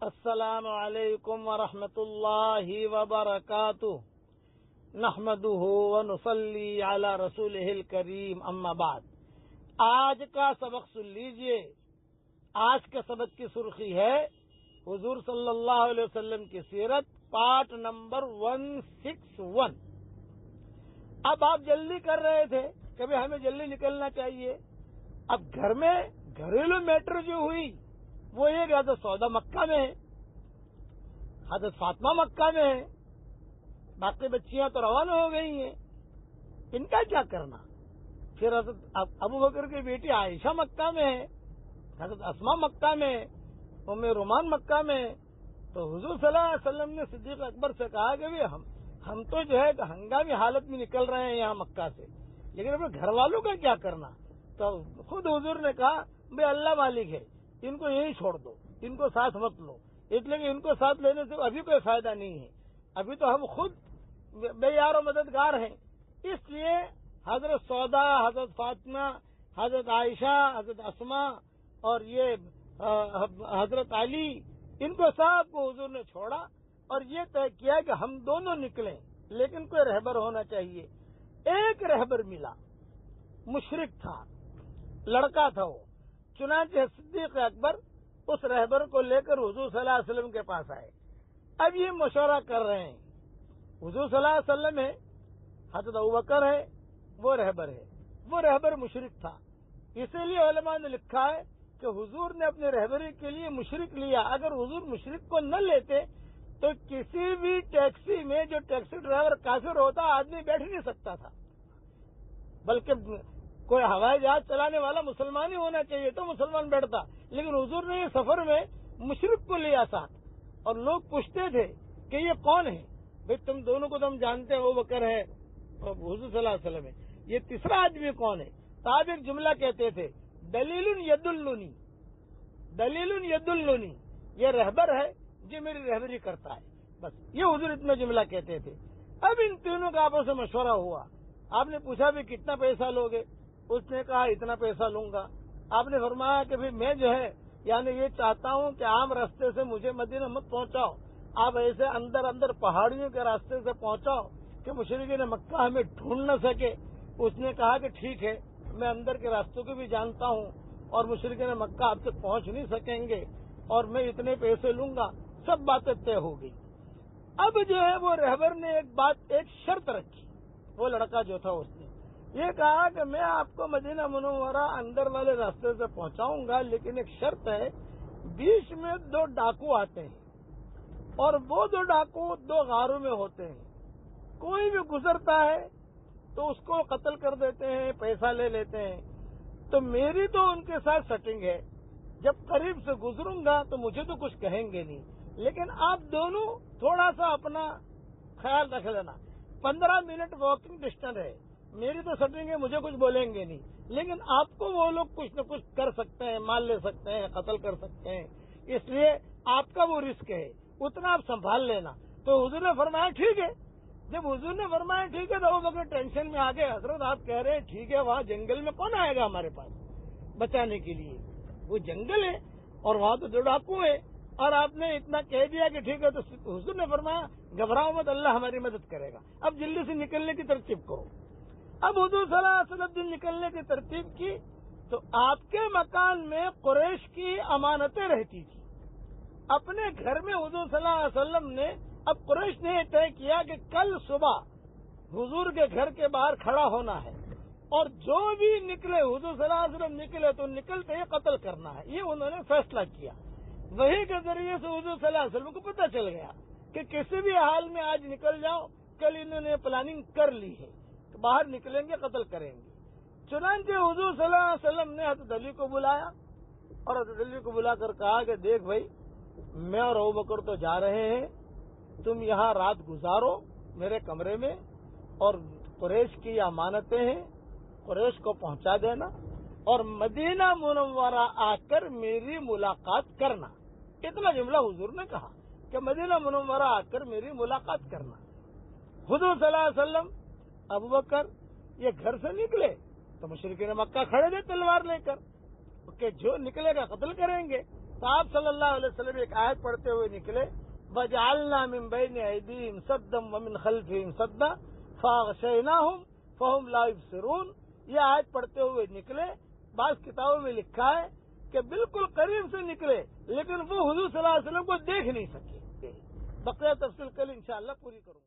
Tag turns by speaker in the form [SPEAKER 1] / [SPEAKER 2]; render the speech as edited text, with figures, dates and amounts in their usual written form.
[SPEAKER 1] السلام علیکم ورحمۃ اللہ وبرکاتہ نحمده ونصلی علی رسولہ الکریم اما بعد۔ آج کا سبق سن لیجئے۔ آج کے سبق کی سرخی ہے حضور صلی اللہ علیہ وسلم کی سیرت، پارٹ نمبر 161۔ اب آپ جلدی کر رہے تھے، کبھی ہمیں جلدی نکلنا چاہیے۔ اب گھر میں گھریلو میٹر جو ہوئی وہ یہ کہ حضرت سودا مکہ میں ہے، حضرت فاطمہ مکہ میں ہے، باقی بچیاں تو روانہ ہو گئی ہیں، ان کا کیا کرنا؟ پھر حضرت ابو بکر کی بیٹی عائشہ مکہ میں ہے، حضرت اسماء مکہ میں ہے، ام رومان مکہ میں ہے۔ تو حضور صلی اللہ علیہ وسلم نے صدیق اکبر سے کہا کہ ہم تو جو ہے ہنگامی حالت میں نکل رہے ہیں یہاں مکہ سے، لیکن اپنے گھر والوں کا کیا کرنا؟ تو خود حضور نے کہا بھائی اللہ مالک ہے، ان کو یہی چھوڑ دو، ان کو ساتھ مت لو، اس لیے کہ ان کو ساتھ لینے سے ابھی کوئی فائدہ نہیں ہے، ابھی تو ہم خود بے یار و مددگار ہیں۔ اس لیے حضرت سودا، حضرت فاطمہ، حضرت عائشہ، حضرت اسماء اور یہ حضرت علی، ان کو سب کو حضور نے چھوڑا اور یہ طے کیا کہ ہم دونوں نکلیں، لیکن کوئی رہبر ہونا چاہیے۔ ایک رہبر ملا، مشرک تھا، لڑکا تھا وہ، چنانچہ صدیق اکبر اس رہبر کو لے کر حضور صلی اللہ علیہ وسلم کے پاس آئے۔ اب یہ مشورہ کر رہے ہیں، حضور صلی اللہ علیہ وسلم ہے، حضرت ابوبکر ہے، وہ رہبر مشرک تھا۔ اسی لیے علماء نے لکھا ہے کہ حضور نے اپنی رہبری کے لیے مشرک لیا۔ اگر حضور مشرک کو نہ لیتے تو کسی بھی ٹیکسی میں جو ٹیکسی ڈرائیور کافر ہوتا آدمی بیٹھ نہیں سکتا تھا، بلکہ کوئی ہوائی جہاز چلانے والا مسلمان ہی ہونا چاہیے تو مسلمان بیٹھتا، لیکن حضور نے یہ سفر میں مشرک کو لیا ساتھ، اور لوگ پوچھتے تھے کہ یہ کون ہے؟ بھئی تم دونوں کو تو ہم جانتے ہیں، ابوبکر ہے اور حضور صلی اللہ علیہ وسلم ہے، یہ تیسرا آدمی کون ہے؟ صاحب ایک جملہ کہتے تھے، دلیل یدلنی، یہ رہبر ہے جو میری رہبری کرتا ہے، بس یہ حضور اتنا جملہ کہتے تھے۔ اب ان تینوں کا آپس میں مشورہ ہوا۔ آپ نے پوچھا بھی کتنا پیسہ لوگے؟ اس نے کہا اتنا پیسہ لوں گا۔ آپ نے فرمایا کہ پھر میں جو ہے یعنی یہ چاہتا ہوں کہ عام راستے سے مجھے مدینہ مت پہنچاؤ، آپ ایسے اندر پہاڑیوں کے راستے سے پہنچاؤ کہ مشرکین مکہ ہمیں ڈھونڈ نہ سکے۔ اس نے کہا کہ ٹھیک ہے، میں اندر کے راستوں کو بھی جانتا ہوں اور مشرکین مکہ آپ تک پہنچ نہیں سکیں گے، اور میں اتنے پیسے لوں گا۔ سب باتیں طے ہو گئی۔ اب جو ہے وہ رہبر نے ایک شرط رکھی، وہ لڑکا جو تھا اس نے یہ کہا کہ میں آپ کو مدینہ منورہ اندر والے راستے سے پہنچاؤں گا، لیکن ایک شرط ہے، بیچ میں 2 ڈاکو آتے ہیں اور وہ 2 ڈاکو 2 غاروں میں ہوتے ہیں، کوئی بھی گزرتا ہے تو اس کو قتل کر دیتے ہیں، پیسہ لے لیتے ہیں۔ تو میری تو ان کے ساتھ سیٹنگ ہے، جب قریب سے گزروں گا تو مجھے تو کچھ کہیں گے نہیں، لیکن آپ دونوں تھوڑا سا اپنا خیال رکھ لینا۔ 15 منٹ واکنگ ڈسٹینس ہے، میری تو سیٹنگ ہے، مجھے کچھ بولیں گے نہیں، لیکن آپ کو وہ لوگ کچھ نہ کچھ کر سکتے ہیں، مال لے سکتے ہیں، قتل کر سکتے ہیں، اس لیے آپ کا وہ رسک ہے، اتنا آپ سنبھال لینا۔ تو حضور نے فرمایا ٹھیک ہے۔ جب حضور نے فرمایا ٹھیک ہے تو وہ بغیر ٹینشن میں آ گئے، حضرت آپ کہہ رہے ہیں ٹھیک ہے، وہاں جنگل میں کون آئے گا ہمارے پاس بچانے کے لیے؟ وہ جنگل ہے اور وہاں تو 2 ڈاکو ہے، اور آپ نے اتنا کہہ دیا کہ ٹھیک ہے، تو حضور نے فرمایا گھبراؤ مت، اللہ ہماری مدد کرے گا، اب جلدی سے نکلنے کی ترتیب کرو۔ اب حضور صلی اللہ علیہ وسلم دن نکلنے کی ترتیب کی تو آپ کے مکان میں قریش کی امانتیں رہتی تھی۔ اپنے گھر میں حضور صلی اللہ علیہ وسلم نے، اب قریش نے طے کیا کہ کل صبح حضور کے گھر کے باہر کھڑا ہونا ہے، اور جو بھی نکلے، حضور صلی اللہ علیہ وسلم نکلے تو نکلتے ہی قتل کرنا ہے، یہ انہوں نے فیصلہ کیا۔ وہی کے ذریعے سے حضور صلی اللہ علیہ وسلم کو پتہ چل گیا کہ کسی بھی حال میں آج نکل جاؤ، کل انہوں نے پلاننگ کر لی ہے، باہر نکلیں گے، قتل کریں گے۔ چنانچہ حضور صلی اللہ علیہ وسلم نے حضرت علی کو بلایا اور حضرت علی کو بلا کر کہا کہ دیکھ بھائی، میں اور ابوبکر تو جا رہے ہیں، تم یہاں رات گزارو میرے کمرے میں، اور قریش کی امانتیں ہیں، قریش کو پہنچا دینا، اور مدینہ منورہ آ کر میری ملاقات کرنا۔ اتنا جملہ حضور نے کہا کہ مدینہ منورہ آ کر میری ملاقات کرنا۔ حضور صلی اللہ علیہ وسلم، ابوبکر یہ گھر سے نکلے تو مشرکین مکہ کھڑے تھے تلوار لے کر کہ جو نکلے گا قتل کریں گے۔ تو آپ صلی اللہ علیہ وسلم ایک آیت پڑھتے ہوئے نکلے، وَجَعَلْنَا مِن بَيْنِ أَيْدِيهِمْ سَدًّا وَمِنْ خَلْفِهِمْ سَدًّا فَأَغْشَيْنَاهُمْ فَهُمْ لَا يُبْصِرُونَ. یہ آیت پڑھتے ہوئے نکلے. بعض کتابوں میں لکھا ہے کہ بالکل قریب سے نکلے لیکن وہ حضور صلی اللہ علیہ وسلم کو دیکھ نہیں سکے. بقیہ تفصیل کل انشاءاللہ پوری کروں گا.